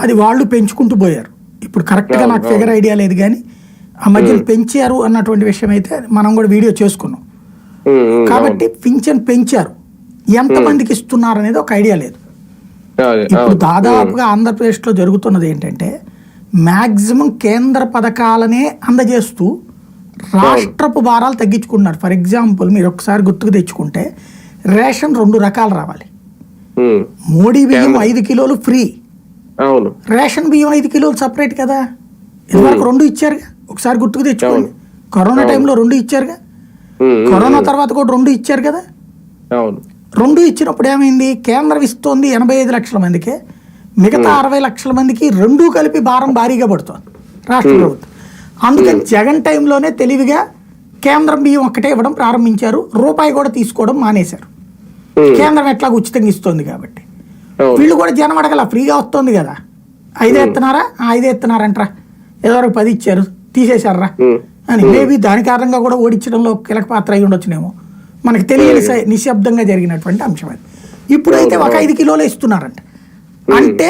అది వాళ్ళు పెంచుకుంటూ పోయారు. ఇప్పుడు కరెక్ట్గా నాకు ఫిగర్ ఐడియా లేదు, కానీ ఆ మధ్యన పెంచారు అన్నటువంటి విషయం అయితే మనం కూడా వీడియో చేసుకున్నాం. కాబట్టి పింఛన్ పెంచారు, ఎంతమందికి ఇస్తున్నారు అనేది ఒక ఐడియా లేదు. ఇప్పుడు దాదాపుగా ఆంధ్రప్రదేశ్లో జరుగుతున్నది ఏంటంటే మ్యాక్సిమం కేంద్ర పథకాలనే అందజేస్తూ రాష్ట్రపు భారాలు తగ్గించుకుంటున్నారు. ఫర్ ఎగ్జాంపుల్ మీరు ఒకసారి గుర్తుకు తెచ్చుకుంటే రేషన్ 2 రకాలు రావాలి. మోడీ బియ్యం 5 కిలోలు ఫ్రీ, రేషన్ బియ్యం 5 కిలోలు సపరేట్ కదా. ఇదివరకు 2 ఇచ్చారుగా, ఒకసారి గుర్తుకు తెచ్చుకోండి. కరోనా టైంలో 2 ఇచ్చారుగా, కరోనా తర్వాత కూడా 2 ఇచ్చారు కదా. 2 ఇచ్చినప్పుడు ఏమైంది, కేంద్రం ఇస్తోంది 85 లక్షల మందికి, మిగతా 60 లక్షల మందికి 2 కలిపి భారం భారీగా పడుతుంది రాష్ట్ర ప్రభుత్వం. అందుకని జగన్ టైంలోనే తెలివిగా కేంద్రం బియ్యం ఒక్కటే ఇవ్వడం ప్రారంభించారు, రూపాయి కూడా తీసుకోవడం మానేశారు. కేంద్రం ఎట్లా ఉచితంగా ఇస్తుంది కాబట్టి వీళ్ళు కూడా జనం అడగల, ఫ్రీగా వస్తుంది కదా. 5 ఎత్తున్నారా, 5 ఎత్తున్నారంటరా, ఏదో 10 ఇచ్చారు తీసేశారా అని. మేబీ దాని కారణంగా కూడా ఓడించడంలో కీలక పాత్ర అయి ఉండొచ్చునేమో, మనకు తెలియని నిశ్శబ్దంగా జరిగినటువంటి అంశం అది. ఇప్పుడైతే ఒక 5 కిలోలు ఇస్తున్నారంట అంటే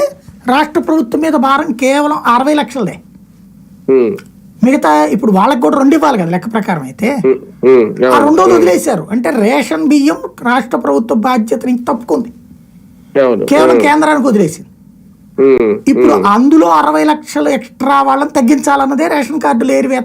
రాష్ట్ర ప్రభుత్వం మీద భారం కేవలం 60 లక్షలదే. మిగతా ఇప్పుడు వాళ్ళకి కూడా 2 ఇవ్వాలి కదా లెక్క ప్రకారం. అయితే ఆ 2 వదిలేశారు అంటే రేషన్ బియ్యం రాష్ట్ర ప్రభుత్వ బాధ్యత నుంచి తప్పుకుంది, కేవలం కేంద్రానికి వదిలేసింది. ఇప్పుడు అందులో 60 లక్షలు ఎక్స్ట్రా వాళ్ళని తగ్గించాలన్నదే రేషన్ కార్డులు ఏరివేత